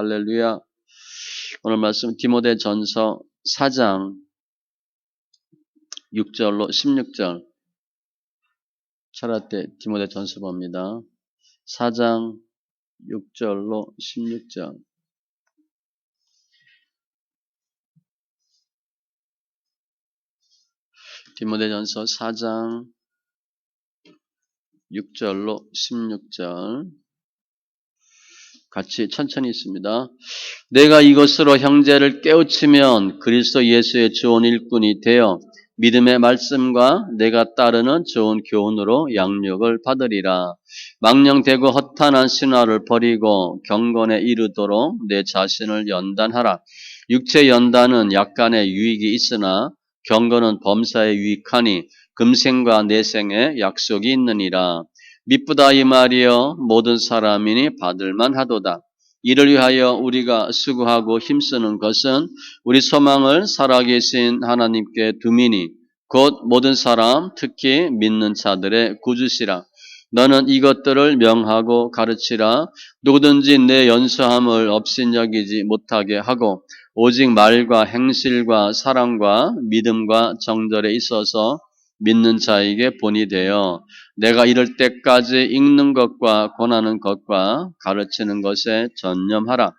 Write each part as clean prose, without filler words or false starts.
할렐루야. 오늘 말씀 디모데전서 4장 6절로 16절 철학 때 디모데전서 봅니다. 4장 6절로 16절. 디모데전서 4장 6절로 16절 같이 천천히 있습니다. 내가 이것으로 형제를 깨우치면 그리스도 예수의 좋은 일꾼이 되어 믿음의 말씀과 내가 따르는 좋은 교훈으로 양육을 받으리라. 망령되고 허탄한 신화를 버리고 경건에 이르도록 내 자신을 연단하라. 육체 연단은 약간의 유익이 있으나 경건은 범사에 유익하니 금생과 내생에 약속이 있느니라. 미쁘다 이 말이여 모든 사람이니 받을만 하도다. 이를 위하여 우리가 수고하고 힘쓰는 것은 우리 소망을 살아계신 하나님께 둠이니 곧 모든 사람 특히 믿는 자들의 구주시라. 너는 이것들을 명하고 가르치라. 누구든지 내 연수함을 업신여기지 못하게 하고 오직 말과 행실과 사랑과 믿음과 정절에 있어서 믿는 자에게 본이 되어 내가 이럴 때까지 읽는 것과 권하는 것과 가르치는 것에 전념하라.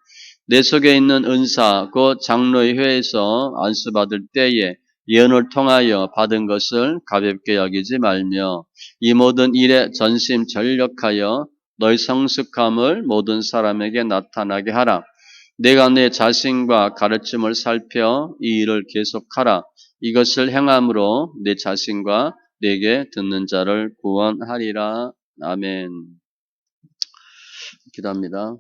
내 속에 있는 은사 곧 장로의 회에서 안수받을 때에 예언을 통하여 받은 것을 가볍게 여기지 말며 이 모든 일에 전심전력하여 너희 성숙함을 모든 사람에게 나타나게 하라. 내가 내 자신과 가르침을 살펴 이 일을 계속하라. 이것을 행함으로 내 자신과 내게 듣는 자를 구원하리라. 아멘. 기도합니다.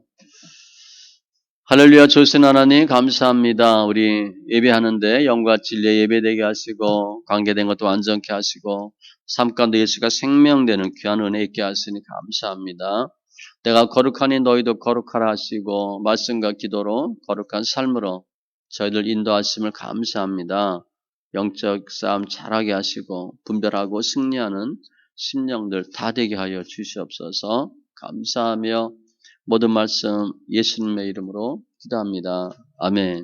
할렐루야. 조신 하나님 감사합니다. 우리 예배하는데 영과 진리의 예배되게 하시고 관계된 것도 완전케 하시고 삶 가운데 예수가 생명되는 귀한 은혜 있게 하시니 감사합니다. 내가 거룩하니 너희도 거룩하라 하시고 말씀과 기도로 거룩한 삶으로 저희들 인도하심을 감사합니다. 영적 싸움 잘하게 하시고 분별하고 승리하는 심령들 다 되게 하여 주시옵소서. 감사하며 모든 말씀 예수님의 이름으로 기도합니다. 아멘.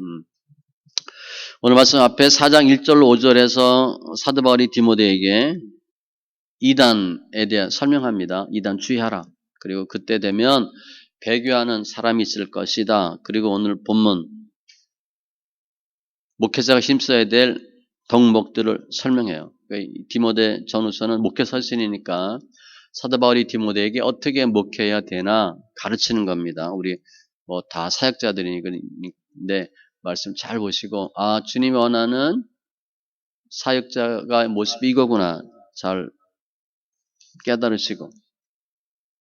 오늘 말씀 앞에 4장 1절로 5절에서 사도 바울이 디모데에게 이단에 대해 설명합니다. 이단 주의하라. 그리고 그때 되면 배교하는 사람이 있을 것이다. 그리고 오늘 본문 목회자가 힘써야 될 덕목들을 설명해요. 디모데 전후서는 목회 서신이니까 사도 바울이 디모데에게 어떻게 목회해야 되나 가르치는 겁니다. 우리 뭐 다 사역자들인데 말씀 잘 보시고 주님이 원하는 사역자가 모습이 이거구나 잘 깨달으시고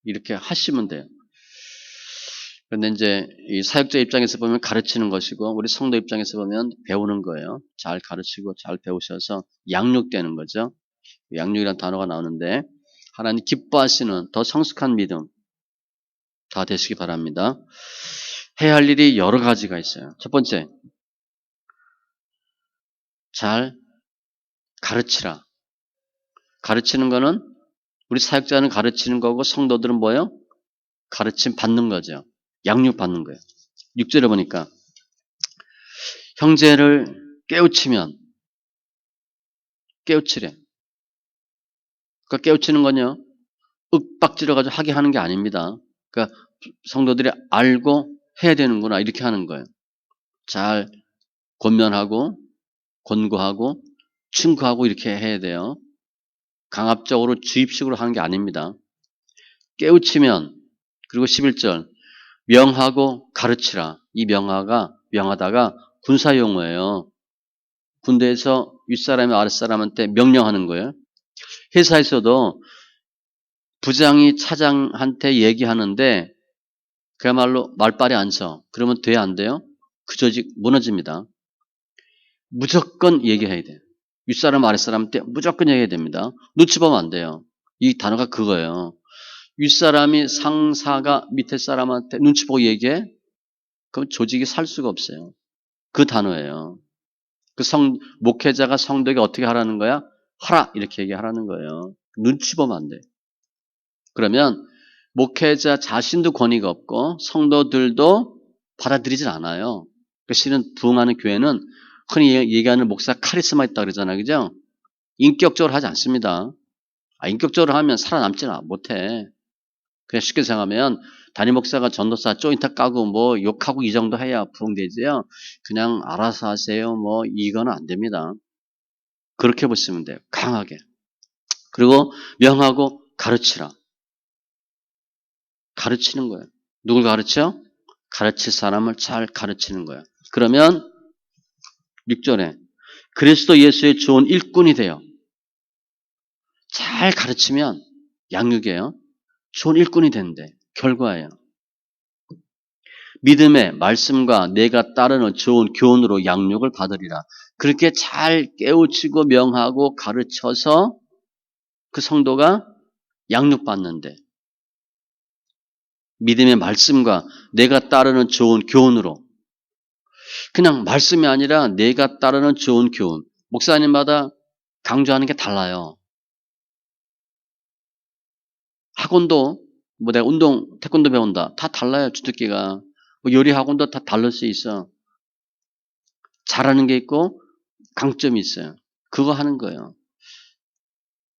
이렇게 하시면 돼요. 그런데 이제 이 사역자 입장에서 보면 가르치는 것이고 우리 성도 입장에서 보면 배우는 거예요. 잘 가르치고 잘 배우셔서 양육되는 거죠. 양육이라는 단어가 나오는데 하나님 기뻐하시는 더 성숙한 믿음 다 되시기 바랍니다. 해야 할 일이 여러 가지가 있어요. 첫 번째, 잘 가르치라. 가르치는 거는 우리 사역자는 가르치는 거고 성도들은 뭐예요? 가르침 받는 거죠. 양육 받는 거예요. 6절에 보니까 형제를 깨우치면 깨우치래. 그러니까 깨우치는 건요. 윽박지러가지고 하게 하는 게 아닙니다. 그러니까 성도들이 알고 해야 되는구나 이렇게 하는 거예요. 잘 권면하고 권고하고 충고하고 이렇게 해야 돼요. 강압적으로 주입식으로 하는 게 아닙니다. 깨우치면 그리고 11절 명하고 가르치라. 이 명하다가 군사용어예요. 군대에서 윗사람이 아랫사람한테 명령하는 거예요. 회사에서도 부장이 차장한테 얘기하는데 그야말로 말빨이 안 서. 그러면 돼야 안 돼요? 그 조직 무너집니다. 무조건 얘기해야 돼요. 윗사람 아랫사람한테 무조건 얘기해야 됩니다. 눈치 보면 안 돼요. 이 단어가 그거예요. 윗사람이 상사가 밑에 사람한테 눈치 보고 얘기해? 그럼 조직이 살 수가 없어요. 그 단어예요. 목회자가 성도에게 어떻게 하라는 거야? 하라! 이렇게 얘기하라는 거예요. 눈치 보면 안 돼. 그러면 목회자 자신도 권위가 없고 성도들도 받아들이질 않아요. 그러니까 실은 부흥하는 교회는 흔히 얘기하는 목사 카리스마 있다 그러잖아요. 그죠? 인격적으로 하지 않습니다. 인격적으로 하면 살아남지 못해. 그냥 쉽게 생각하면 담임 목사가 전도사 조인트 까고 뭐 욕하고 이 정도 해야 부흥되지요. 그냥 알아서 하세요. 뭐 이거는 안 됩니다. 그렇게 보시면 돼요. 강하게. 그리고 명하고 가르치라. 가르치는 거예요. 누굴 가르쳐? 가르칠 사람을 잘 가르치는 거예요. 그러면 6절에 그리스도 예수의 좋은 일꾼이 돼요. 잘 가르치면 양육이에요. 좋은 일꾼이 되는데 결과예요. 믿음의 말씀과 내가 따르는 좋은 교훈으로 양육을 받으리라. 그렇게 잘 깨우치고 명하고 가르쳐서 그 성도가 양육받는데 믿음의 말씀과 내가 따르는 좋은 교훈으로 그냥 말씀이 아니라 내가 따르는 좋은 교훈. 목사님마다 강조하는 게 달라요. 학원도 뭐 내가 태권도 배운다. 다 달라요. 주특기가. 뭐 요리 학원도 다 다를 수 있어. 잘하는 게 있고 강점이 있어요. 그거 하는 거예요.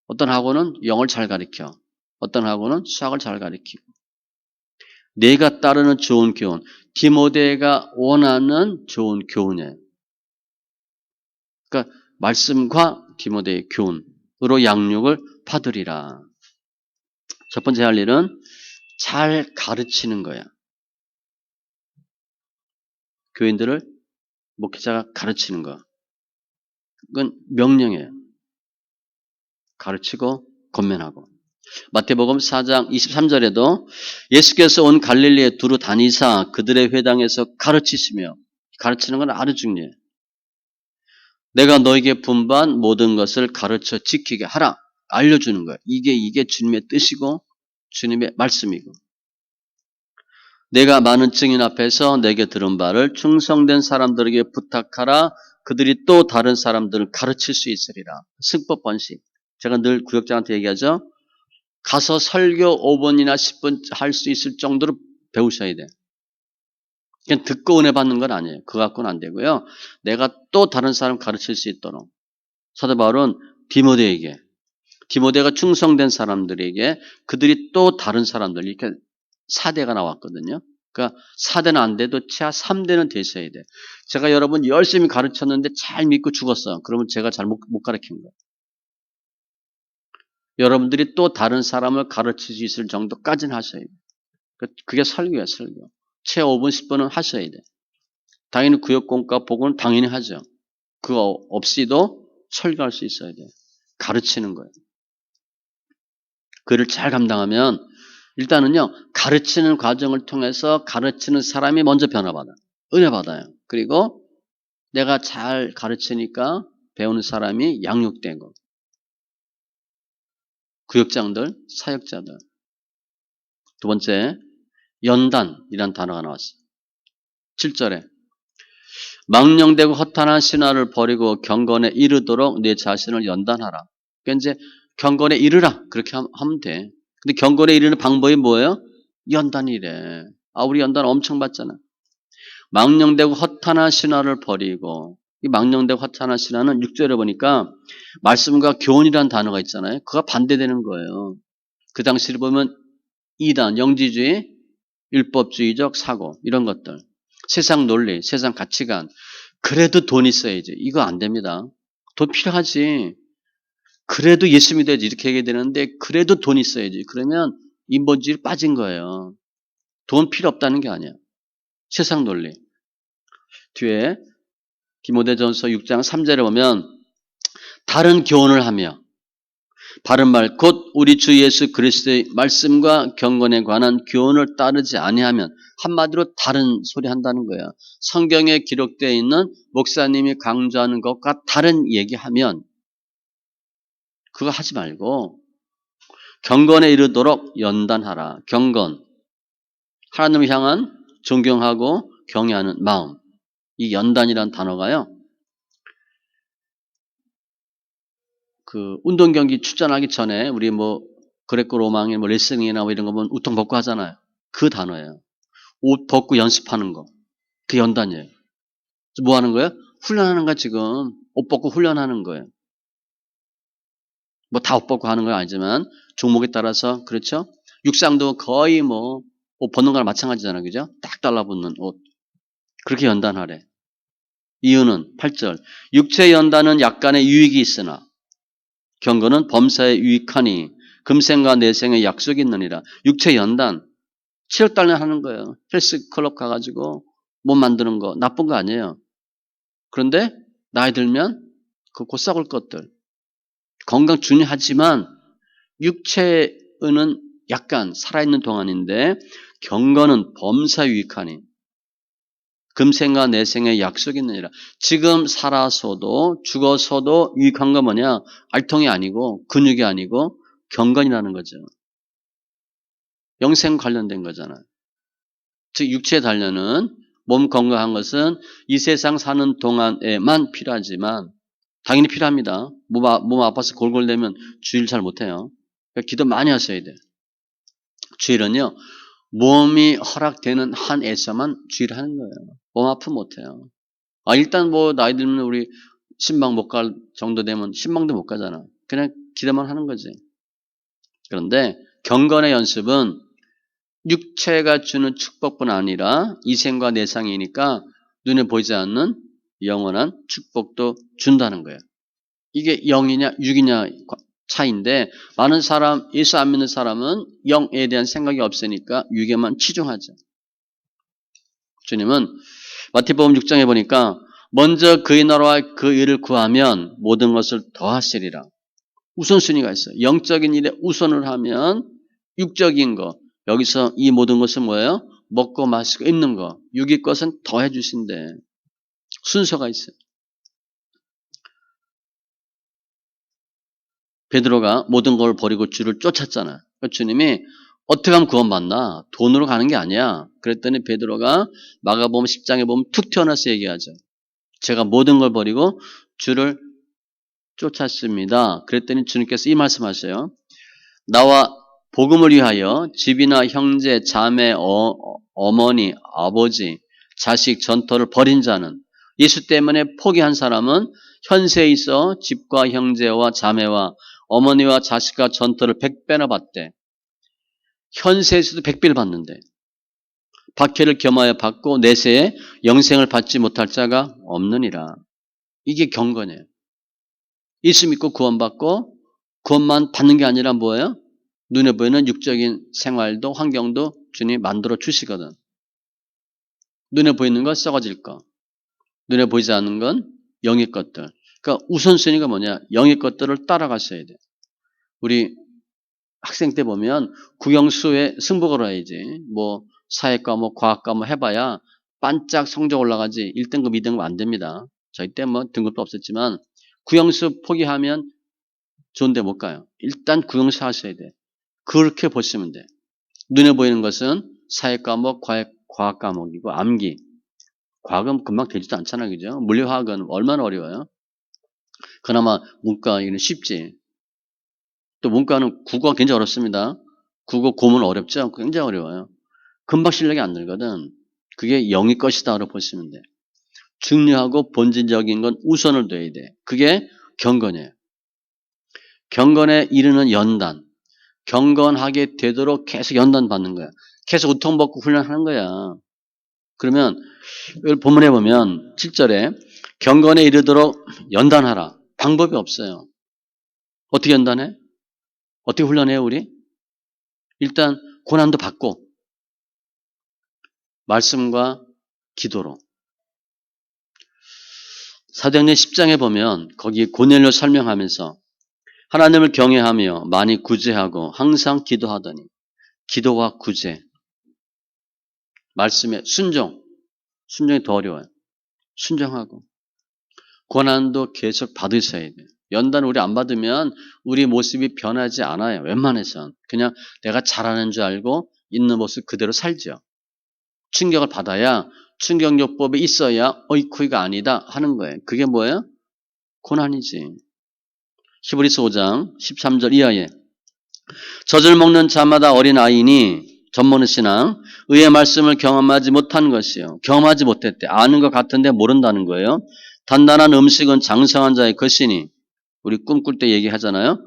어떤 학원은 영어를 잘 가르쳐. 어떤 학원은 수학을 잘 가르치고. 내가 따르는 좋은 교훈. 디모데가 원하는 좋은 교훈이에요. 그러니까 말씀과 디모데의 교훈으로 양육을 받으리라. 첫 번째 할 일은 잘 가르치는 거야. 교인들을 목회자가 가르치는 거. 그건 명령이에요. 가르치고 권면하고. 마태복음 4장 23절에도 예수께서 온 갈릴리에 두루 다니사 그들의 회당에서 가르치시며 가르치는 건 아주 중요해요. 내가 너에게 분부한 모든 것을 가르쳐 지키게 하라. 알려주는 거예요. 이게 주님의 뜻이고 주님의 말씀이고. 내가 많은 증인 앞에서 내게 들은 바를 충성된 사람들에게 부탁하라. 그들이 또 다른 사람들을 가르칠 수 있으리라. 승법 번식. 제가 늘 구역장한테 얘기하죠. 가서 설교 5분이나 10분 할 수 있을 정도로 배우셔야 돼. 그냥 듣고 은혜 받는 건 아니에요. 그거 갖고는 안 되고요. 내가 또 다른 사람 가르칠 수 있도록. 사도 바울은 디모데가 충성된 사람들에게 그들이 또 다른 사람들 이렇게 4대가 나왔거든요. 그러니까 4대는 안 돼도 최하 3대는 되셔야 돼. 제가 여러분 열심히 가르쳤는데 잘 믿고 죽었어. 그러면 제가 잘 못 가르친 거예요. 여러분들이 또 다른 사람을 가르칠 수 있을 정도까지는 하셔야 돼. 그게 설교야, 설교. 최하 5분, 10분은 하셔야 돼. 당연히 구역공과 복음은 당연히 하죠. 그거 없이도 설교할 수 있어야 돼. 가르치는 거예요. 그를 잘 감당하면 일단은요, 가르치는 과정을 통해서 가르치는 사람이 먼저 변화받아. 은혜 받아요. 그리고 내가 잘 가르치니까 배우는 사람이 양육되고. 구역장들, 사역자들. 두 번째, 연단이란 단어가 나왔어요. 7절에 망령되고 허탄한 신화를 버리고 경건에 이르도록 내 자신을 연단하라. 그러니까 이제 경건에 이르라. 그렇게 하면 돼. 근데 경건에 이르는 방법이 뭐예요? 연단이래. 우리 연단 엄청 받잖아. 망령되고 허탄한 신화를 버리고 이 망령되고 허탄한 신화는 6절에 보니까 말씀과 교훈이라는 단어가 있잖아요. 그가 반대되는 거예요. 그 당시를 보면 이단, 영지주의, 율법주의적 사고 이런 것들. 세상 논리, 세상 가치관. 그래도 돈 있어야지. 이거 안 됩니다. 돈 필요하지. 그래도 예수 믿어야지. 이렇게 얘기해야 되는데 그래도 돈 있어야지. 그러면 인본주의 빠진 거예요. 돈 필요 없다는 게 아니야. 세상 논리. 뒤에 디모데전서 6장 3절에 보면 다른 교훈을 하며 바른 말 곧 우리 주 예수 그리스도의 말씀과 경건에 관한 교훈을 따르지 아니하면 한마디로 다른 소리 한다는 거예요. 성경에 기록되어 있는 목사님이 강조하는 것과 다른 얘기하면 그거 하지 말고 경건에 이르도록 연단하라. 경건. 하나님을 향한 존경하고 경외하는 마음. 이 연단이라는 단어가요. 그 운동 경기 출전하기 전에 우리 뭐 그레코 로망의 뭐 레슬링이나 뭐 이런 거 보면 우통 벗고 하잖아요. 그 단어예요. 옷 벗고 연습하는 거. 그 연단이에요. 뭐 하는 거예요? 훈련하는 거야, 지금. 옷 벗고 훈련하는 거예요. 뭐 다 옷 벗고 하는 건 아니지만, 종목에 따라서, 그렇죠? 육상도 거의 뭐, 옷 벗는 거랑 마찬가지잖아요. 그죠? 딱 달라붙는 옷. 그렇게 연단하래. 이유는 8절. 육체 연단은 약간의 유익이 있으나, 경건은 범사에 유익하니, 금생과 내생의 약속이 있느니라. 육체 연단. 체력 단련 하는 거예요. 헬스 클럽 가가지고 몸 만드는 거. 나쁜 거 아니에요. 그런데, 나이 들면, 그 곧 썩을 것들. 건강 중요하지만 육체는 약간 살아있는 동안인데 경건은 범사 유익하니 금생과 내생의 약속이 있느니라. 지금 살아서도 죽어서도 유익한 거 뭐냐? 알통이 아니고 근육이 아니고 경건이라는 거죠. 영생 관련된 거잖아요. 즉 육체 단련은 몸 건강한 것은 이 세상 사는 동안에만 필요하지만 당연히 필요합니다. 몸 아파서 골골대면 주일 잘 못해요. 그러니까 기도 많이 하셔야 돼요. 주일은요, 몸이 허락되는 한에서만 주일을 하는 거예요. 몸 아프면 못해요. 일단 뭐 나이 들면 우리 신방 못 갈 정도 되면 신방도 못 가잖아. 그냥 기도만 하는 거지. 그런데 경건의 연습은 육체가 주는 축복뿐 아니라 이생과 내상이니까 눈에 보이지 않는 영원한 축복도 준다는 거예요. 이게 영이냐 육이냐 차이인데 많은 사람, 예수 안 믿는 사람은 영에 대한 생각이 없으니까 육에만 치중하죠. 주님은 마태복음 6장에 보니까 먼저 그의 나라와 그 일을 구하면 모든 것을 더하시리라. 우선순위가 있어요. 영적인 일에 우선을 하면 육적인 거, 여기서 이 모든 것은 뭐예요? 먹고 마시고 입는 거, 육의 것은 더해 주신대. 순서가 있어요. 베드로가 모든 걸 버리고 주를 쫓았잖아. 주님이 어떻게 하면 구원받나? 돈으로 가는 게 아니야. 그랬더니 베드로가 마가복음 10장에 보면 툭 튀어나와서 얘기하죠. 제가 모든 걸 버리고 주를 쫓았습니다. 그랬더니 주님께서 이 말씀하세요. 나와 복음을 위하여 집이나 형제, 자매, 어머니, 아버지, 자식, 전토를 벌인 자는 예수 때문에 포기한 사람은 현세에 있어 집과 형제와 자매와 어머니와 자식과 전토를 100배나 받대. 현세에서도 100배를 받는데 박해를 겸하여 받고 내세에 영생을 받지 못할 자가 없느니라. 이게 경건이에요. 예수 믿고 구원받고 구원만 받는 게 아니라 뭐예요? 눈에 보이는 육적인 생활도 환경도 주님이 만들어 주시거든. 눈에 보이는 건 썩어질 거. 눈에 보이지 않는 건 영의 것들. 그러니까 우선순위가 뭐냐? 영의 것들을 따라가셔야 돼. 우리 학생 때 보면 국영수에 승부 걸어야지. 뭐 사회과 뭐 과학과 뭐 해봐야 반짝 성적 올라가지 1등급 2등급 안 됩니다. 저희 때 뭐 등급도 없었지만 국영수 포기하면 좋은 데 못 가요. 일단 국영수 하셔야 돼. 그렇게 보시면 돼. 눈에 보이는 것은 사회 과목, 과학 과목이고 암기. 과학은 금방 되지도 않잖아요. 그죠? 물리화학은 얼마나 어려워요? 그나마 문과 이는 쉽지. 또 문과는 국어가 굉장히 어렵습니다. 국어 고문 어렵죠? 굉장히 어려워요. 금방 실력이 안 늘거든. 그게 영의 것이다라고 보시면 돼. 중요하고 본질적인 건 우선을 둬야 돼. 그게 경건이에요. 경건에 이르는 연단. 경건하게 되도록 계속 연단 받는 거야. 계속 우통벗고 훈련하는 거야. 그러면 본문에 보면 7절에 경건에 이르도록 연단하라. 방법이 없어요. 어떻게 연단해? 어떻게 훈련해요 우리? 일단 고난도 받고 말씀과 기도로. 사도행전 10장에 보면 거기 고넬료 설명하면서 하나님을 경외하며 많이 구제하고 항상 기도하더니 기도와 구제 말씀에 순종이 더 어려워요. 순종하고 고난도 계속 받으셔야 돼요. 연단 우리 안 받으면 우리 모습이 변하지 않아요. 웬만해선. 그냥 내가 잘하는 줄 알고 있는 모습 그대로 살죠. 충격을 받아야 충격요법이 있어야 어이쿠이가 아니다 하는 거예요. 그게 뭐예요? 고난이지. 히브리서 5장 13절 이하에 젖을 먹는 자마다 어린아이니 전문의 신앙, 의의 말씀을 경험하지 못한 것이요. 경험하지 못했대. 아는 것 같은데 모른다는 거예요. 단단한 음식은 장성한 자의 것이니, 우리 꿈꿀 때 얘기하잖아요.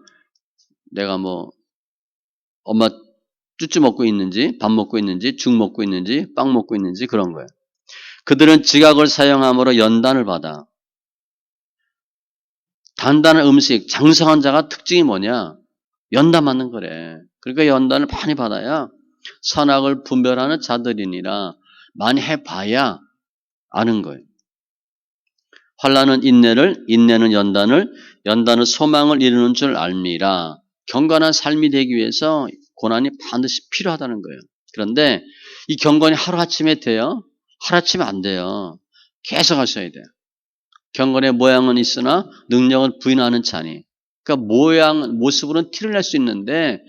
내가 뭐 엄마 쭈쭈 먹고 있는지, 밥 먹고 있는지, 죽 먹고 있는지, 빵 먹고 있는지 그런 거예요. 그들은 지각을 사용함으로 연단을 받아. 단단한 음식, 장성한 자가 특징이 뭐냐? 연단 받는 거래. 그러니까 연단을 많이 받아야 선악을 분별하는 자들이니라. 많이 해봐야 아는 거예요. 환난은 인내를, 인내는 연단을, 연단은 소망을 이루는 줄 알미라. 경건한 삶이 되기 위해서 고난이 반드시 필요하다는 거예요. 그런데 이 경건이 하루아침에 돼요? 하루아침에 안 돼요. 계속 하셔야 돼요. 경건의 모양은 있으나 능력은 부인하는 자니. 그러니까 모습으로는 티를 낼 수 있는데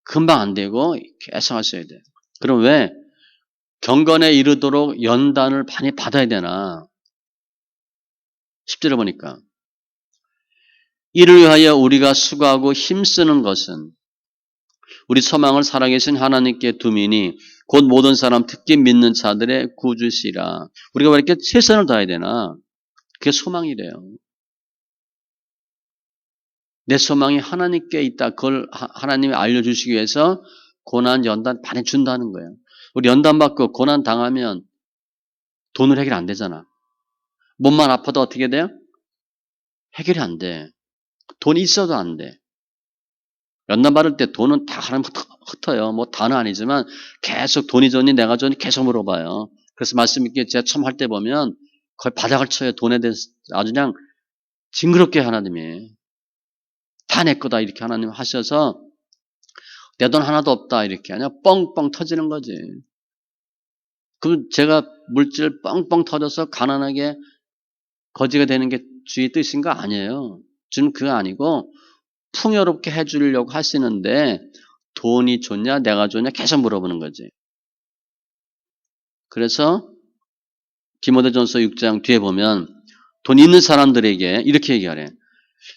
금방 안 되고 계속 하셔야 돼요. 그럼 왜? 경건에 이르도록 연단을 많이 받아야 되나? 10절에 보니까. 이를 위하여 우리가 수고하고 힘쓰는 것은 우리 소망을 살아계신 하나님께 두미니 곧 모든 사람 특히 믿는 자들의 구주시라. 우리가 왜 이렇게 최선을 다해야 되나? 그게 소망이래요. 내 소망이 하나님께 있다. 그걸 하나님이 알려주시기 위해서 고난, 연단 많이 준다는 거예요. 우리 연단 받고 고난 당하면 돈을 해결 안 되잖아. 몸만 아파도 어떻게 돼요? 해결이 안 돼. 돈이 있어도 안 돼. 연단 받을 때 돈은 다 하나님 흩어요. 뭐 다는 아니지만 계속 돈이 좋니 내가 좋니 계속 물어봐요. 그래서 말씀 있게 제가 처음 할 때 보면 거의 바닥을 쳐요. 돈에 대해서 아주 그냥 징그럽게 하나님이 다 내 거다 이렇게 하나님 하셔서 내 돈 하나도 없다 이렇게 그냥 뻥뻥 터지는 거지. 그럼 제가 물질 뻥뻥 터져서 가난하게 거지가 되는 게 주의 뜻인가? 아니에요. 주는 그거 아니고 풍요롭게 해주려고 하시는데 돈이 좋냐 내가 좋냐 계속 물어보는 거지. 그래서 디모데전서 6장 뒤에 보면 돈 있는 사람들에게 이렇게 얘기하래.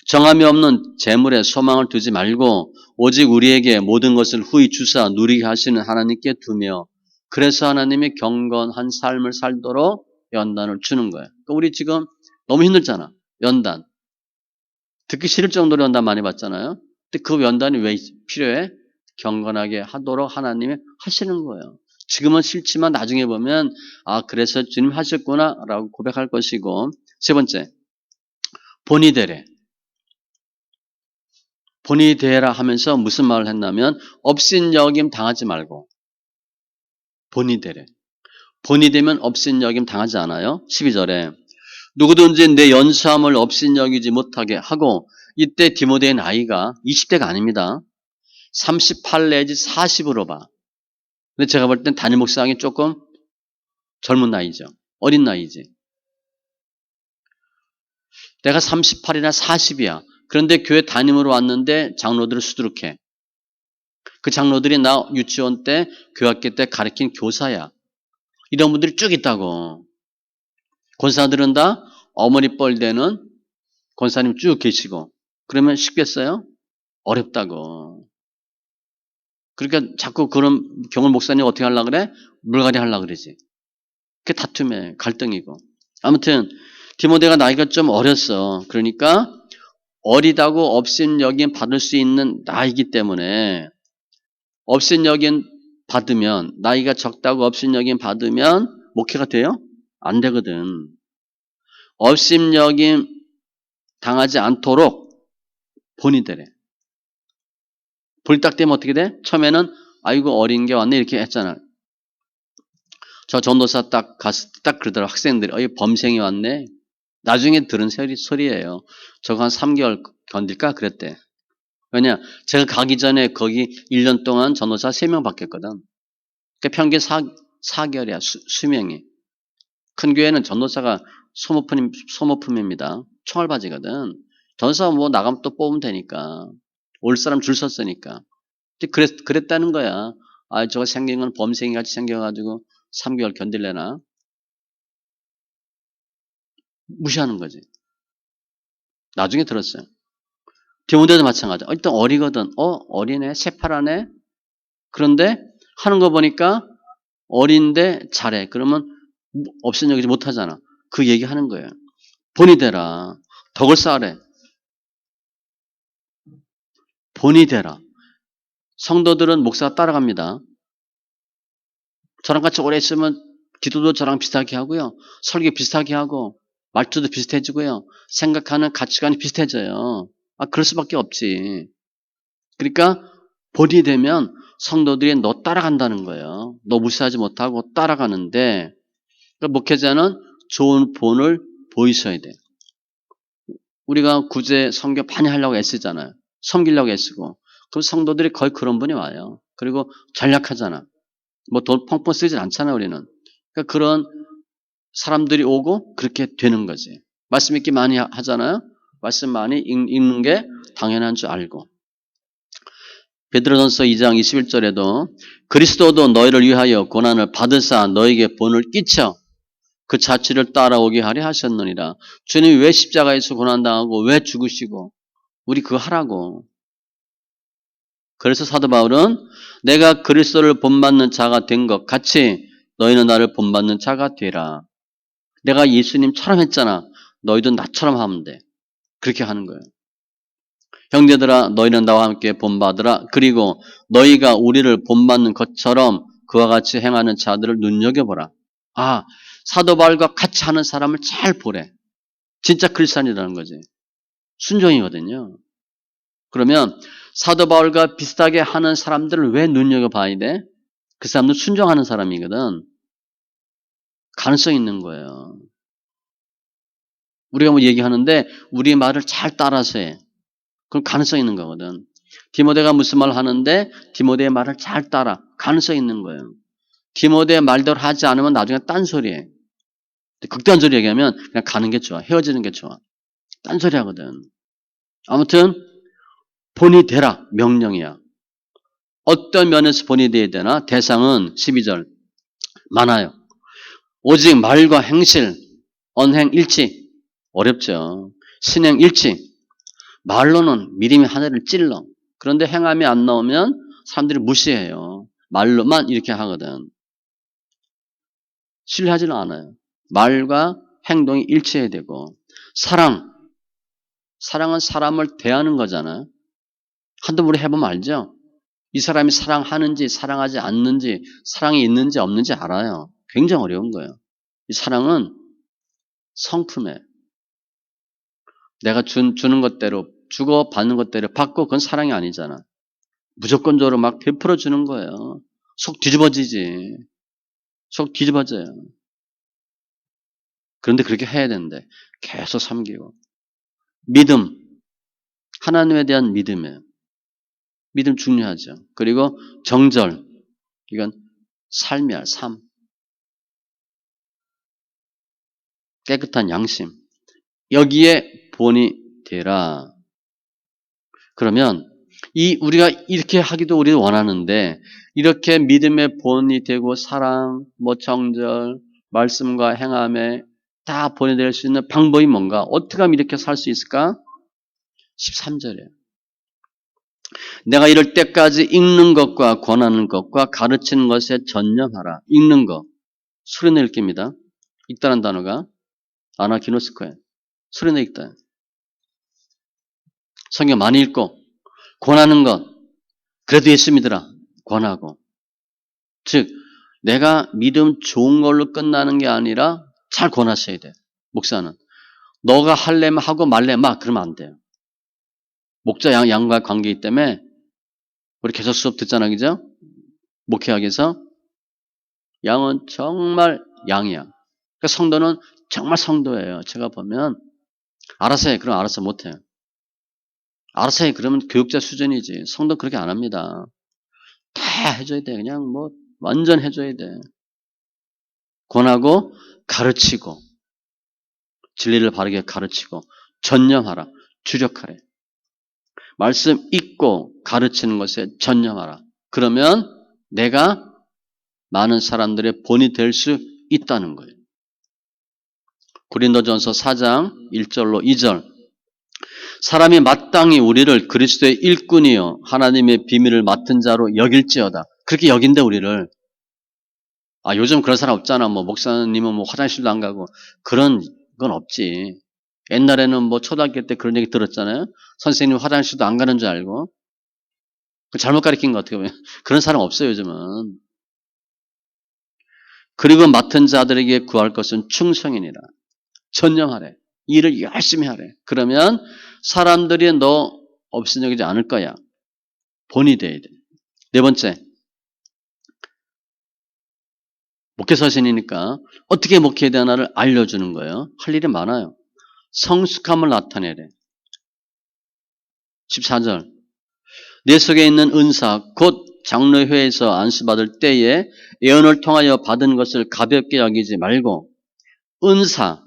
정함이 없는 재물에 소망을 두지 말고 오직 우리에게 모든 것을 후히 주사 누리게 하시는 하나님께 두며 그래서 하나님이 경건한 삶을 살도록 연단을 주는 거예요. 그러니까 우리 지금 너무 힘들잖아. 연단. 듣기 싫을 정도로 연단 많이 받잖아요. 근데 그 연단이 왜 필요해? 경건하게 하도록 하나님이 하시는 거예요. 지금은 싫지만 나중에 보면 아 그래서 주님 하셨구나 라고 고백할 것이고 세 번째 본이 되래. 본이 되라 하면서 무슨 말을 했냐면 업신여김 당하지 말고 본이 되래. 본이 되면 업신여김 당하지 않아요. 12절에 누구든지 내 연수함을 업신여기지 못하게 하고 이때 디모데의 나이가 20대가 아닙니다. 38 내지 40으로 봐. 근데 제가 볼 땐 담임 목사님이 조금 젊은 나이죠. 어린 나이지. 내가 38이나 40이야. 그런데 교회 담임으로 왔는데 장로들을 수두룩해. 그 장로들이 나 유치원 때, 교학교 때 가르친 교사야. 이런 분들이 쭉 있다고. 권사들은 다 어머니 뻘되는 권사님 쭉 계시고. 그러면 쉽겠어요? 어렵다고. 그러니까 자꾸 그런 경을 목사님 어떻게 하려고 그래? 물갈이 하려고 그러지. 그게 다툼에 갈등이고. 아무튼 디모데가 나이가 좀 어렸어. 그러니까 어리다고 업신여김 받을 수 있는 나이기 때문에 업신여김 받으면 나이가 적다고 업신여김 받으면 목회가 돼요? 안 되거든. 업신여김 당하지 않도록 본이 되래. 본이 딱 되면 어떻게 돼? 처음에는 아이고 어린 게 왔네 이렇게 했잖아. 저 전도사 딱 갔을 때 딱 그러더라고. 학생들이 어이 범생이 왔네. 나중에 들은 소리예요. 저거 한 3개월 견딜까 그랬대. 왜냐 제가 가기 전에 거기 1년 동안 전도사 3명 바뀌었거든. 그러니까 평균 4개월이야 수명이. 큰 교회는 전도사가 소모품입니다. 총알바지거든. 전도사 뭐 나가면 또 뽑으면 되니까. 올 사람 줄 섰으니까. 그랬다는 거야. 아 저거 생긴 건 범생이 같이 생겨가지고 3개월 견딜래나? 무시하는 거지. 나중에 들었어요. 디모데도 마찬가지야. 일단 어리거든. 어리네. 새파라네. 그런데 하는 거 보니까 어린데 잘해. 그러면 없인 여기지 못하잖아. 그 얘기하는 거예요. 본이 되라. 덕을 쌓으래. 본이 되라. 성도들은 목사가 따라갑니다. 저랑 같이 오래 있으면 기도도 저랑 비슷하게 하고요. 설교 비슷하게 하고 말투도 비슷해지고요. 생각하는 가치관이 비슷해져요. 그럴 수밖에 없지. 그러니까 본이 되면 성도들이 너 따라간다는 거예요. 너 무시하지 못하고 따라가는데 그러니까 목회자는 좋은 본을 보이셔야 돼. 우리가 구제 선교 많이 하려고 애쓰잖아요. 섬기려고 애쓰고. 그럼 성도들이 거의 그런 분이 와요. 그리고 전략하잖아. 뭐 돈 펑펑 쓰진 않잖아 우리는. 그러니까 그런 사람들이 오고 그렇게 되는 거지. 말씀 읽기 많이 하잖아요. 말씀 많이 읽는 게 당연한 줄 알고. 베드로전서 2장 21절에도 그리스도도 너희를 위하여 고난을 받으사 너에게 본을 끼쳐 그 자취를 따라오게 하려 하셨느니라. 주님이 왜 십자가에서 고난당하고 왜 죽으시고 우리 그거 하라고. 그래서 사도 바울은 내가 그리스도를 본받는 자가 된 것 같이 너희는 나를 본받는 자가 되라. 내가 예수님처럼 했잖아. 너희도 나처럼 하면 돼. 그렇게 하는 거예요. 형제들아 너희는 나와 함께 본받으라. 그리고 너희가 우리를 본받는 것처럼 그와 같이 행하는 자들을 눈여겨보라. 사도 바울과 같이 하는 사람을 잘 보래. 진짜 크리스찬이라는 거지. 순종이거든요. 그러면 사도 바울과 비슷하게 하는 사람들을 왜 눈여겨봐야 돼? 그 사람들 순종하는 사람이거든. 가능성 있는 거예요. 우리가 뭐 얘기하는데 우리 말을 잘 따라서 해. 그럼 가능성 있는 거거든. 디모데가 무슨 말 하는데 디모데의 말을 잘 따라. 가능성 있는 거예요. 디모데의 말대로 하지 않으면 나중에 딴소리해. 극단적으로 얘기하면 그냥 가는 게 좋아. 헤어지는 게 좋아. 딴소리 하거든. 아무튼 본이 되라. 명령이야. 어떤 면에서 본이 돼야 되나? 대상은 12절 많아요. 오직 말과 행실, 언행 일치. 어렵죠. 신행 일치. 말로는 미리미 하늘을 찔러. 그런데 행함이 안 나오면 사람들이 무시해요. 말로만 이렇게 하거든. 신뢰하지는 않아요. 말과 행동이 일치해야 되고. 사랑은 사람을 대하는 거잖아요. 한두 번 해보면 알죠? 이 사람이 사랑하는지 사랑하지 않는지 사랑이 있는지 없는지 알아요. 굉장히 어려운 거예요. 이 사랑은 성품에 내가 주는 것대로 주고 받는 것대로 받고 그건 사랑이 아니잖아. 무조건적으로 막 베풀어 주는 거예요. 속 뒤집어지지. 속 뒤집어져요. 그런데 그렇게 해야 되는데 계속 섬기고. 믿음. 하나님에 대한 믿음이에요. 믿음 중요하죠. 그리고 정절. 이건 삶이야, 삶. 깨끗한 양심. 여기에 본이 되라. 그러면 우리가 이렇게 하기도 우리는 원하는데 이렇게 믿음의 본이 되고 사랑, 정절, 말씀과 행함에 다 본이 될 수 있는 방법이 뭔가? 어떻게 하면 이렇게 살 수 있을까? 13절이에요. 내가 이럴 때까지 읽는 것과 권하는 것과 가르치는 것에 전념하라. 읽는 것. 소리내 읽기입니다. 읽다는 단어가 아나기노스코에 소리내 읽다. 성경 많이 읽고 권하는 것. 그래도 예수 믿으라. 권하고. 즉 내가 믿음 좋은 걸로 끝나는 게 아니라 잘 권하셔야 돼. 목사는. 너가 할래면 하고 말래 막 그러면 안 돼요. 목자 양과 관계이기 때문에 우리 계속 수업 듣잖아. 그죠? 목회학에서 양은 정말 양이야. 그러니까 성도는 정말 성도예요. 제가 보면 알아서 해. 그럼 알아서 못해요. 알아서 해. 그러면 교육자 수준이지. 성도 그렇게 안 합니다. 다 해줘야 돼. 그냥 완전 해줘야 돼. 권하고 가르치고 진리를 바르게 가르치고 전념하라. 주력하래. 말씀 읽고 가르치는 것에 전념하라. 그러면 내가 많은 사람들의 본이 될 수 있다는 거예요. 고린도전서 4장 1절로 2절 사람이 마땅히 우리를 그리스도의 일꾼이요 하나님의 비밀을 맡은 자로 여길지어다. 그렇게 여긴대, 우리를. 아, 요즘 그런 사람 없잖아. 뭐, 목사님은 뭐 화장실도 안 가고. 그런 건 없지. 옛날에는 뭐 초등학교 때 그런 얘기 들었잖아요. 선생님 화장실도 안 가는 줄 알고. 그 잘못 가르친 거 어떻게 보면. 그런 사람 없어요, 요즘은. 그리고 맡은 자들에게 구할 것은 충성이니라. 전념하래. 일을 열심히 하래. 그러면 사람들이 너 없인 여기지 않을 거야. 본이 돼야 돼. 네 번째, 목회서신이니까 어떻게 목회해야 되나를 알려주는 거예요. 할 일이 많아요. 성숙함을 나타내래. 14절. 내 속에 있는 은사 곧 장로회에서 안수받을 때에 예언을 통하여 받은 것을 가볍게 여기지 말고 은사,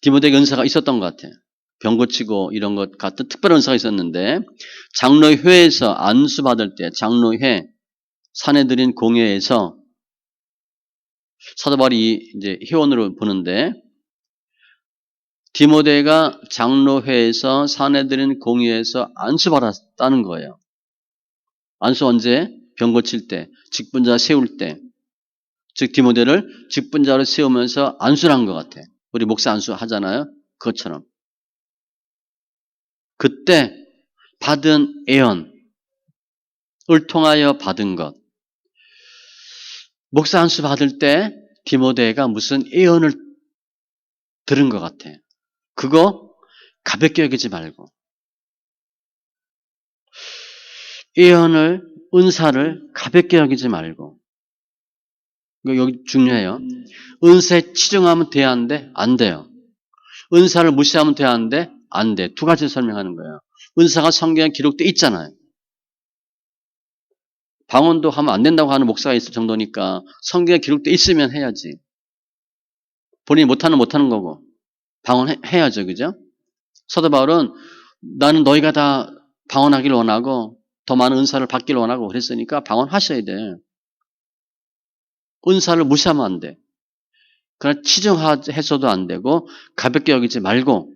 디모데에게 은사가 있었던 것 같아요. 병 고치고 이런 것 같은 특별한 은사가 있었는데 장로회에서 안수받을 때 장로회 사내들인 공회에서 사도 바울이 이제 회원으로 보는데 디모데가 장로회에서 사내들인 공회에서 안수받았다는 거예요. 안수 언제? 병 고칠 때, 직분자 세울 때. 즉 디모데를 직분자로 세우면서 안수를 한 것 같아. 우리 목사 안수 하잖아요. 그것처럼. 그때 받은 예언을 통하여 받은 것. 목사 안수 받을 때 디모데가 무슨 예언을 들은 것 같아. 그거 가볍게 여기지 말고 예언을 은사를 가볍게 여기지 말고 이거 여기 중요해요. 은사에 치중하면 돼야 하는데 안 돼요. 은사를 무시하면 돼야 하는데 안 돼. 두 가지 설명하는 거예요. 은사가 성경에 기록돼 있잖아요. 방언도 하면 안 된다고 하는 목사가 있을 정도니까 성경에 기록돼 있으면 해야지. 본인이 못하는 거고 방언해야죠. 그죠? 사도 바울은 나는 너희가 다 방언하기를 원하고 더 많은 은사를 받기를 원하고 그랬으니까 방언하셔야 돼. 은사를 무시하면 안 돼. 그러나 치중해서도 안 되고 가볍게 여기지 말고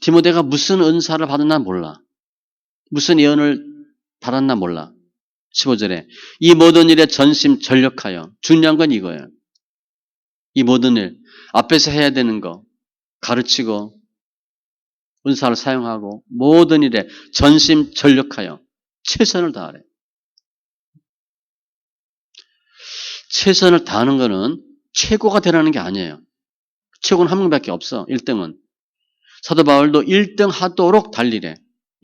디모데가 무슨 은사를 받았나 몰라. 무슨 예언을 받았나 몰라. 15절에 이 모든 일에 전심전력하여 중요한 건 이거예요. 이 모든 일 앞에서 해야 되는 거 가르치고 은사를 사용하고 모든 일에 전심전력하여 최선을 다하래. 최선을 다하는 거는 최고가 되라는 게 아니에요. 최고는 한 명밖에 없어. 1등은. 사도 바울도 1등 하도록 달리래.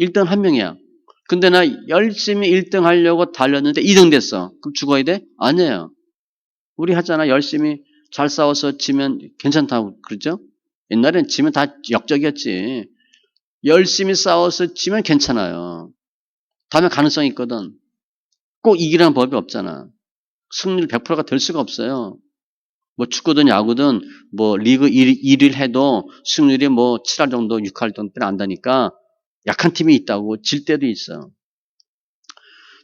1등 한 명이야. 근데 나 열심히 1등 하려고 달렸는데 2등 됐어. 그럼 죽어야 돼? 아니에요. 우리 하잖아. 열심히 잘 싸워서 지면 괜찮다고 그러죠? 옛날엔 지면 다 역적이었지. 열심히 싸워서 지면 괜찮아요. 다음에 가능성이 있거든. 꼭 이기라는 법이 없잖아. 승률 100%가 될 수가 없어요. 뭐 축구든 야구든 뭐 리그 1위를 해도 승률이 뭐 7할 정도, 6할 정도 안다니까 약한 팀이 있다고 질 때도 있어.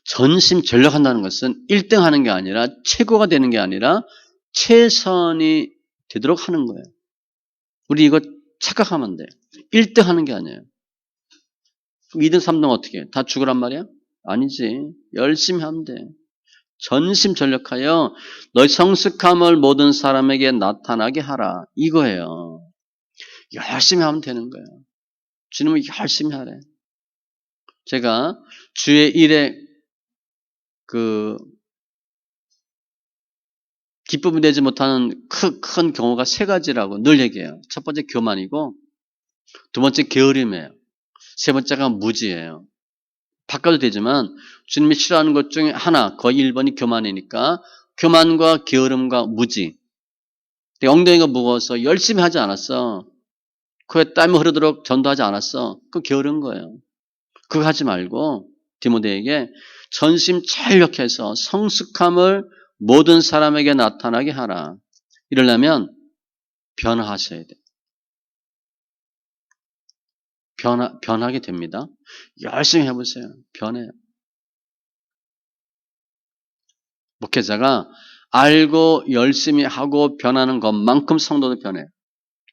전심전력한다는 것은 1등 하는 게 아니라 최고가 되는 게 아니라 최선이 되도록 하는 거예요. 우리 이거 착각하면 돼. 1등 하는 게 아니에요. 2등, 3등 어떻게 해? 다 죽으란 말이야? 아니지. 열심히 하면 돼. 전심전력하여 너희 성숙함을 모든 사람에게 나타나게 하라. 이거예요. 열심히 하면 되는 거예요. 주님은 열심히 하래. 제가 주의 일에 기쁨이 되지 못하는 큰 경우가 세 가지라고 늘 얘기해요. 첫 번째 교만이고, 두 번째 게으름이에요. 세 번째가 무지예요. 바꿔도 되지만 주님이 싫어하는 것 중에 하나, 거의 1번이 교만이니까 교만과 게으름과 무지. 엉덩이가 무거워서 열심히 하지 않았어. 코에 땀이 흐르도록 전도하지 않았어. 그거 게으른 거예요. 그거 하지 말고 디모데에게 전심전력해서 성숙함을 모든 사람에게 나타나게 하라. 이러려면 변화하셔야 돼. 변하게 됩니다. 열심히 해보세요. 변해요. 목회자가 알고 열심히 하고 변하는 것만큼 성도도 변해요.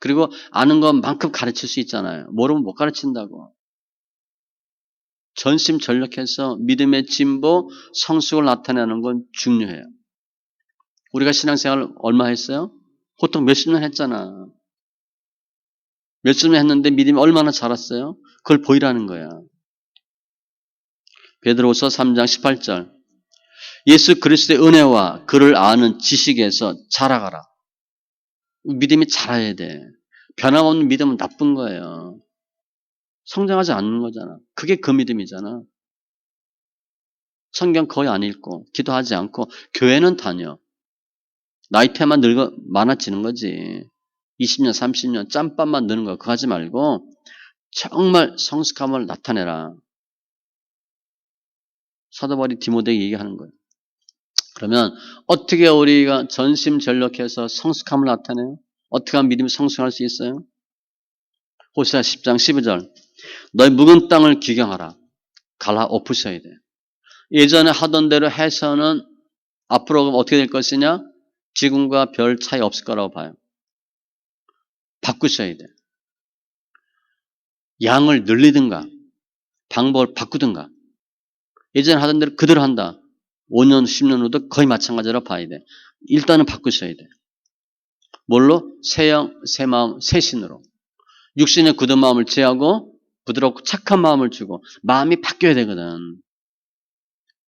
그리고 아는 것만큼 가르칠 수 있잖아요. 모르면 못 가르친다고. 전심전력해서 믿음의 진보, 성숙을 나타내는 건 중요해요. 우리가 신앙생활 얼마 했어요? 보통 몇십 년 했잖아. 몇십 년 했는데 믿음이 얼마나 자랐어요? 그걸 보이라는 거야. 베드로후서 3장 18절. 예수 그리스도의 은혜와 그를 아는 지식에서 자라가라. 믿음이 자라야 돼. 변함없는 믿음은 나쁜 거예요. 성장하지 않는 거잖아. 그게 그 믿음이잖아. 성경 거의 안 읽고 기도하지 않고 교회는 다녀. 나이테만 많아지는 거지. 20년, 30년 짬밥만 넣는 거 그거 하지 말고 정말 성숙함을 나타내라. 사도 바울이 디모데에게 얘기하는 거예요. 그러면 어떻게 우리가 전심전력해서 성숙함을 나타내요? 어떻게 하면 믿음이 성숙할 수 있어요? 호세아 10장 12절. 너희 묵은 땅을 기경하라. 갈아 엎으셔야 돼. 예전에 하던 대로 해서는 앞으로 어떻게 될 것이냐? 지금과 별 차이 없을 거라고 봐요. 바꾸셔야 돼. 양을 늘리든가 방법을 바꾸든가. 예전에 하던 대로 그대로 한다. 5년, 10년 후도 거의 마찬가지로 봐야 돼. 일단은 바꾸셔야 돼. 뭘로? 새 영, 새 마음, 새 신으로. 육신의 굳은 마음을 제하고 부드럽고 착한 마음을 주고 마음이 바뀌어야 되거든.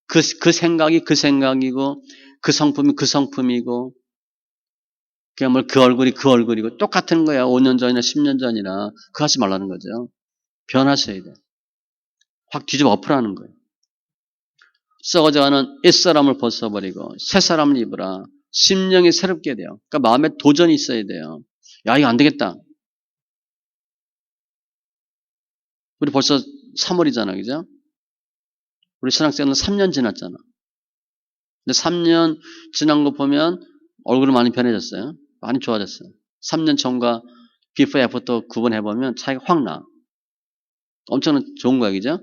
그 생각이 그 생각이고 그 성품이 그 성품이고 그냥 그 얼굴이 그 얼굴이고 똑같은 거야. 5년 전이나 10년 전이나 그거 하지 말라는 거죠. 변하셔야 돼. 확 뒤집어 엎으라는 거예요. 썩어져가는 옛사람을 벗어버리고 새사람을 입으라. 심령이 새롭게 돼요. 그러니까 마음에 도전이 있어야 돼요. 야, 이거 안 되겠다. 우리 벌써 3월이잖아, 그죠? 우리 신학생은 3년 지났잖아. 근데 3년 지난 거 보면 얼굴이 많이 변해졌어요. 많이 좋아졌어요. 3년 전과 비포 애프터 구분해보면 차이가 확 나. 엄청 좋은 거야, 그죠?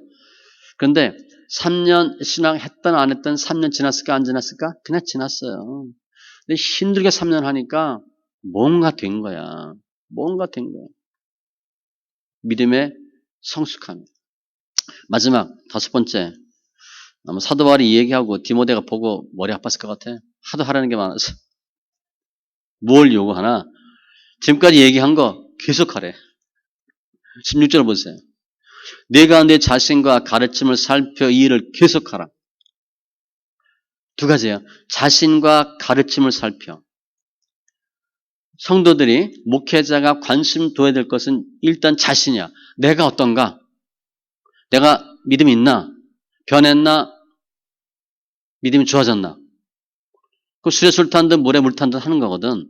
그런데 3년 신앙 했던 안 했던 3년 지났을까 안 지났을까? 그냥 지났어요. 근데 힘들게 3년 하니까 뭔가 된 거야. 뭔가 된 거야. 믿음의 성숙함. 마지막 5번째. 아마 사도 바울이 이 얘기하고 디모데가 보고 머리 아팠을 것 같아. 하도 하라는 게 많아서. 뭘 요구하나? 지금까지 얘기한 거 계속하래. 16절 보세요. 내가 내 자신과 가르침을 살펴 이 일을 계속하라. 두 가지예요. 자신과 가르침을 살펴. 성도들이 목회자가 관심 둬야 될 것은 일단 자신이야. 내가 어떤가? 내가 믿음이 있나? 변했나? 믿음이 좋아졌나? 그 술에 술 탄 듯 물에 물 탄 듯 하는 거거든.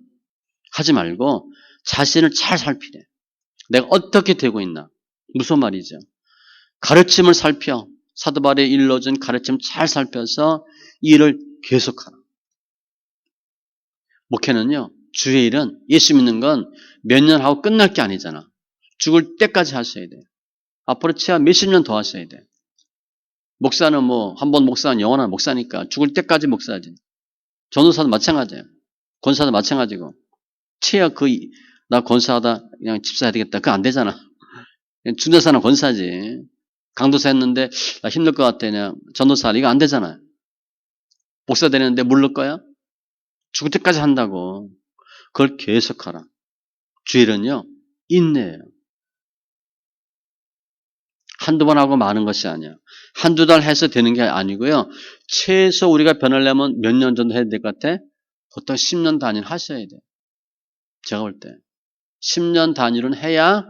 하지 말고 자신을 잘 살피래. 내가 어떻게 되고 있나? 무슨 말이죠? 가르침을 살펴. 사도 바울이 일러준 가르침 잘 살펴서 이 일을 계속하라. 목회는요. 주의 일은 예수 믿는 건 몇 년 하고 끝날 게 아니잖아. 죽을 때까지 하셔야 돼. 앞으로 최하 몇십 년 더 하셔야 돼. 목사는 뭐 한 번 목사는 영원한 목사니까 죽을 때까지 목사지. 전도사도 마찬가지예요. 권사도 마찬가지고. 최하 나 권사하다 그냥 집사해야 되겠다. 그거 안 되잖아. 중도사는 권사지. 강도사 했는데 나 힘들 것 같아. 그냥 전도사 이거 안 되잖아요. 목사 되는데 물를 거야? 죽을 때까지 한다고. 그걸 계속하라. 주일은요. 인내예요. 한두 번 하고 마는 것이 아니야. 한두 달 해서 되는 게 아니고요. 최소 우리가 변하려면 몇 년 정도 해야 될 것 같아? 보통 10년 단위를 하셔야 돼. 제가 볼 때. 10년 단위로는 해야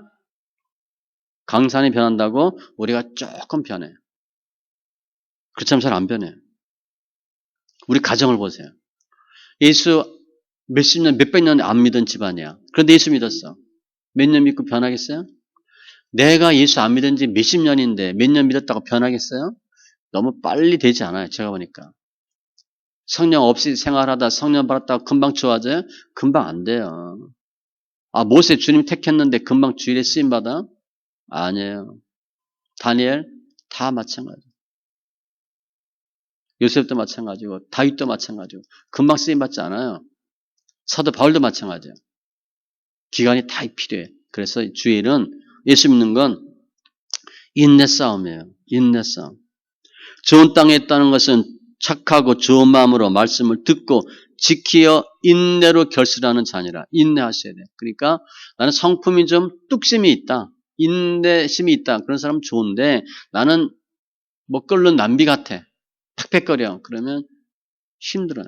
강산이 변한다고 우리가 조금 변해. 그렇지만 잘 안 변해. 우리 가정을 보세요. 예수 몇십 년, 몇백 년 안 믿은 집안이야. 그런데 예수 믿었어. 몇 년 믿고 변하겠어요? 내가 예수 안 믿은 지 몇십 년인데 몇 년 믿었다고 변하겠어요? 너무 빨리 되지 않아요. 제가 보니까. 성령 없이 생활하다 성령 받았다고 금방 좋아져요? 금방 안 돼요. 아, 모세 주님 택했는데 금방 주일에 쓰임받아? 아니에요. 다니엘 다 마찬가지. 요셉도 마찬가지고 다윗도 마찬가지고 금방 쓰임받지 않아요. 사도 바울도 마찬가지예요. 기간이 다 필요해. 그래서 주일은 예수 믿는 건 인내 싸움이에요. 인내성. 좋은 땅에 있다는 것은 착하고 좋은 마음으로 말씀을 듣고 지키어 인내로 결실하는 자니라. 인내하셔야 돼. 그러니까 나는 성품이 좀 뚝심이 있다. 인내심이 있다. 그런 사람은 좋은데 나는 뭐 끓는 남비 같아. 팍팍거려. 그러면 힘들어요.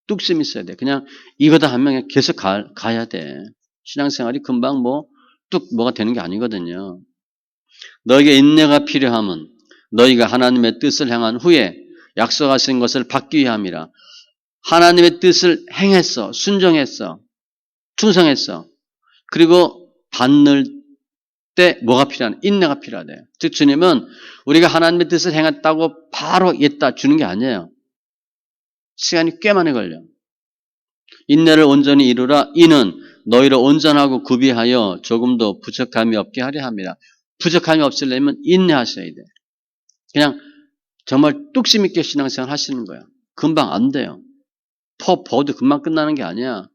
뚝심이 있어야 돼. 그냥 이거다 하면 계속 가야 돼. 신앙생활이 금방 뭐가 되는 게 아니거든요. 너에게 인내가 필요함은 너희가 하나님의 뜻을 행한 후에 약속하신 것을 받기 위함이라. 하나님의 뜻을 행했어. 순종했어. 충성했어. 그리고 받는 때 뭐가 필요하냐? 인내가 필요하대. 즉 주님은 우리가 하나님의 뜻을 행했다고 바로 있다 주는 게 아니에요. 시간이 꽤 많이 걸려. 인내를 온전히 이루라. 이는 너희를 온전하고 구비하여 조금도 부족함이 없게 하려 함이라. 부족함이 없으려면 인내하셔야 돼. 그냥 정말 뚝심 있게 신앙생활 하시는 거야. 금방 안 돼요. 버도 금방 끝나는 게 아니야.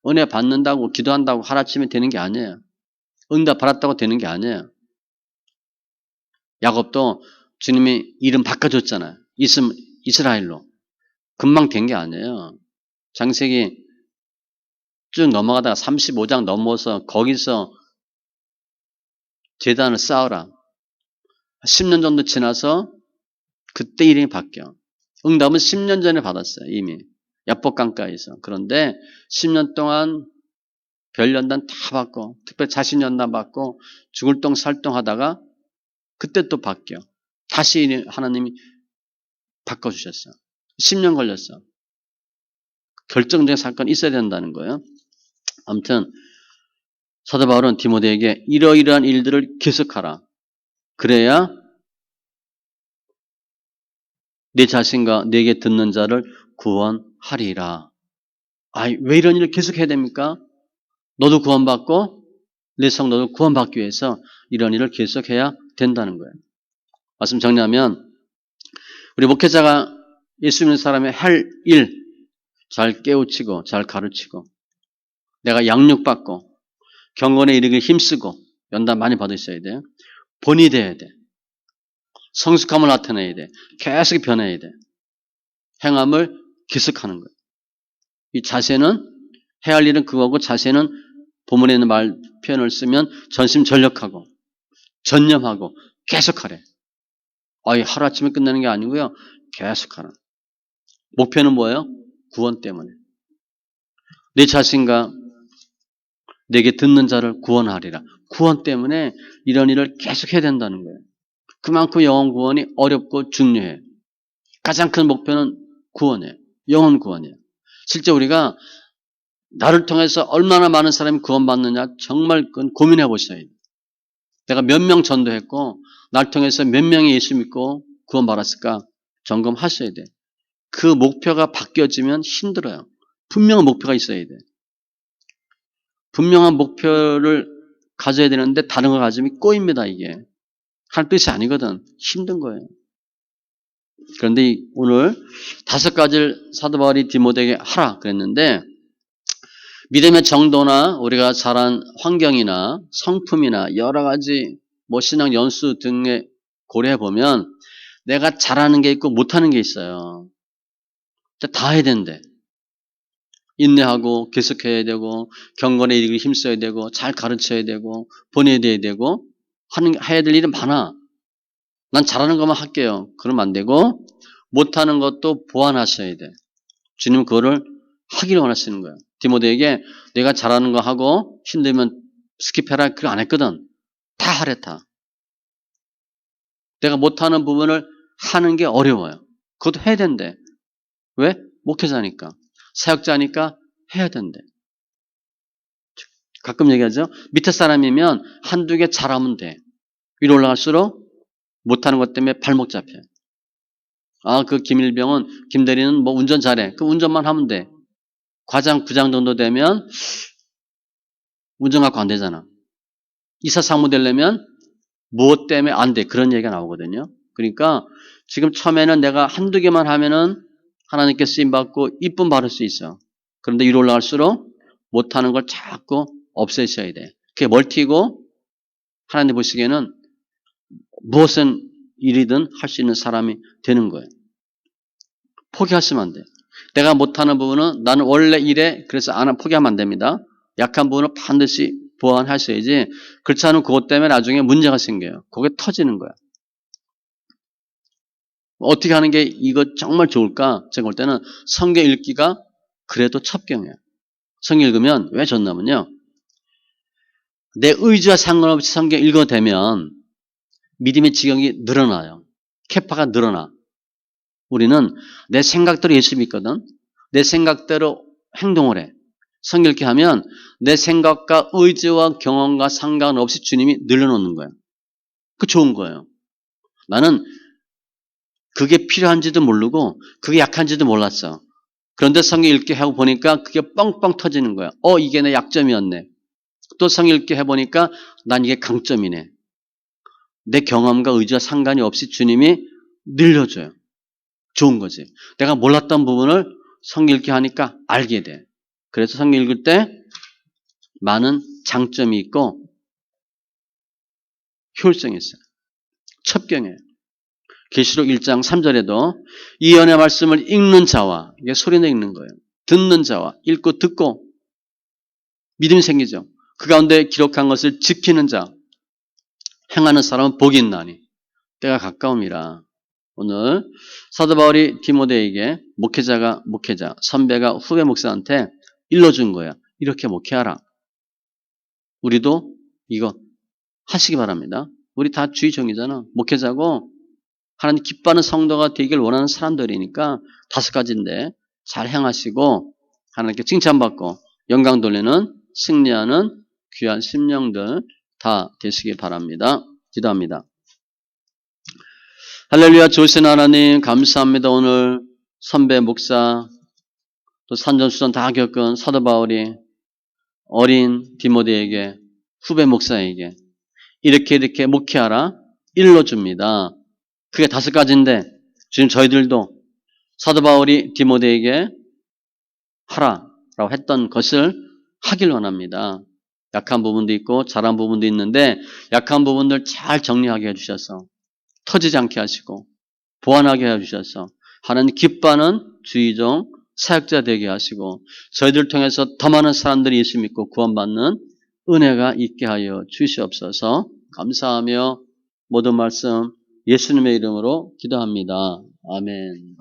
은혜 받는다고 기도한다고 하루아침에 되는 게 아니에요. 응답 받았다고 되는 게 아니에요. 야곱도 주님이 이름 바꿔줬잖아요. 이스라엘로. 금방 된 게 아니에요. 창세기 쭉 넘어가다가 35장 넘어서 거기서 제단을 쌓으라. 10년 정도 지나서 그때 이름이 바뀌어. 응답은 10년 전에 받았어요. 이미. 야복강가에서. 그런데 10년 동안 별연단 다 받고 특별히 자신연단 받고 죽을 똥 살똥 하다가 그때 또 바뀌어. 다시 하나님이 바꿔주셨어. 10년 걸렸어. 결정적인 사건이 있어야 된다는 거예요. 아무튼 사도 바울은 디모데에게 이러이러한 일들을 계속하라. 그래야 내 자신과 내게 듣는 자를 구원하리라. 왜 이런 일을 계속해야 됩니까? 너도 구원받고 내 성도도 구원받기 위해서 이런 일을 계속해야 된다는 거예요. 말씀 정리하면 우리 목회자가 예수 믿는 사람의 할 일 잘 깨우치고 잘 가르치고 내가 양육받고 경건에 이르기 힘쓰고 연단 많이 받으셔야 돼요. 본이 돼야 돼. 성숙함을 나타내야 돼. 계속 변해야 돼. 행함을 계속하는 거예요. 이 자세는 해야 할 일은 그거고 자세는 본문에 있는 말 표현을 쓰면 전심전력하고 전념하고 계속하래. 하루아침에 끝나는 게 아니고요. 계속하라. 목표는 뭐예요? 구원 때문에. 내 자신과 내게 듣는 자를 구원하리라. 구원 때문에 이런 일을 계속해야 된다는 거예요. 그만큼 영혼 구원이 어렵고 중요해. 가장 큰 목표는 구원이에요. 영혼 구원이에요. 실제 우리가 나를 통해서 얼마나 많은 사람이 구원받느냐 정말 그건 고민해 보셔야 돼요. 내가 몇 명 전도했고 날 통해서 몇 명이 예수 믿고 구원받았을까 점검하셔야 돼. 그 목표가 바뀌어지면 힘들어요. 분명한 목표가 있어야 돼. 분명한 목표를 가져야 되는데 다른 걸 가지면 꼬입니다. 이게. 할 뜻이 아니거든. 힘든 거예요. 그런데 오늘 5가지를 사도 바울이 디모데에게 하라 그랬는데 믿음의 정도나 우리가 자란 환경이나 성품이나 여러 가지 신앙 연수 등에 고려해 보면 내가 잘하는 게 있고 못하는 게 있어요. 다 해야 되는데 인내하고 계속해야 되고 경건에 이르기 힘써야 되고 잘 가르쳐야 되고 보내야 되고 해야 될 일은 많아. 난 잘하는 것만 할게요. 그러면 안 되고 못하는 것도 보완하셔야 돼. 주님은 그거를 하기를 원하시는 거예요. 디모데에게 내가 잘하는 거 하고 힘들면 스킵해라. 그거 안 했거든. 다 하랬다. 내가 못하는 부분을 하는 게 어려워요. 그것도 해야 된대. 왜? 목회자니까. 사역자니까 해야 된대. 가끔 얘기하죠. 밑에 사람이면 한두 개 잘하면 돼. 위로 올라갈수록 못하는 것 때문에 발목 잡혀요. 그 김일병은 김대리는 운전 잘해. 그 운전만 하면 돼. 과장, 부장 정도 되면 운전 갖고 안 되잖아. 이사 상무 되려면 무엇 때문에 안 돼. 그런 얘기가 나오거든요. 그러니까 지금 처음에는 내가 한두 개만 하면은 하나님께 쓰임받고 이쁨 받을 수 있어. 그런데 위로 올라갈수록 못하는 걸 자꾸 없애셔야 돼. 그게 멀티고 하나님 보시기에는 무엇은 일이든 할 수 있는 사람이 되는 거예요. 포기하시면 안 돼요. 내가 못하는 부분은 나는 원래 이래 그래서 포기하면 안 됩니다. 약한 부분은 반드시 보완하셔야지 그렇지 않으면 그것 때문에 나중에 문제가 생겨요. 그게 터지는 거야. 어떻게 하는 게 이거 정말 좋을까? 제가 볼 때는 성경 읽기가 그래도 첩경이에요. 성경 읽으면 왜 좋냐면요. 내 의지와 상관없이 성경 읽어대면 믿음의 지경이 늘어나요. 캐파가 늘어나. 우리는 내 생각대로 예수 믿거든. 내 생각대로 행동을 해. 성경 읽기 하면 내 생각과 의지와 경험과 상관없이 주님이 늘려놓는 거예요. 그 좋은 거예요. 나는 그게 필요한지도 모르고 그게 약한지도 몰랐어. 그런데 성경 읽기 하고 보니까 그게 뻥뻥 터지는 거야. 이게 내 약점이었네. 또 성경 읽기 해보니까 난 이게 강점이네. 내 경험과 의지와 상관이 없이 주님이 늘려줘요. 좋은 거지. 내가 몰랐던 부분을 성경 읽기 하니까 알게 돼. 그래서 성경 읽을 때 많은 장점이 있고 효율성이 있어요. 첩경이에요. 계시록 1장 3절에도 이 연의 말씀을 읽는 자와 이게 소리내 읽는 거예요. 듣는 자와 읽고 듣고 믿음이 생기죠. 그 가운데 기록한 것을 지키는 자 행하는 사람은 복이 있나니 때가 가까움이라. 오늘 사도 바울이 디모데에게 목회자, 선배가 후배 목사한테 일러준 거야. 이렇게 목회하라. 우리도 이거 하시기 바랍니다. 우리 다 주의 종이잖아. 목회자고 하나님 기뻐하는 성도가 되길 원하는 사람들이니까 5가지인데 잘 행하시고 하나님께 칭찬받고 영광 돌리는 승리하는 귀한 심령들 다 되시기 바랍니다. 기도합니다. 할렐루야. 좋으신 하나님 감사합니다. 오늘 선배 목사 또 산전수전 다 겪은 사도 바울이 어린 디모데에게 후배 목사에게 이렇게 목회하라 일러줍니다. 그게 5가지인데 지금 저희들도 사도 바울이 디모데에게 하라라고 했던 것을 하길 원합니다. 약한 부분도 있고 잘한 부분도 있는데 약한 부분들 잘 정리하게 해주셔서 터지지 않게 하시고 보완하게 해주셔서 하나님 기뻐하는 주의종 사역자 되게 하시고 저희들 통해서 더 많은 사람들이 예수 믿고 구원받는 은혜가 있게 하여 주시옵소서. 감사하며 모든 말씀 예수님의 이름으로 기도합니다. 아멘.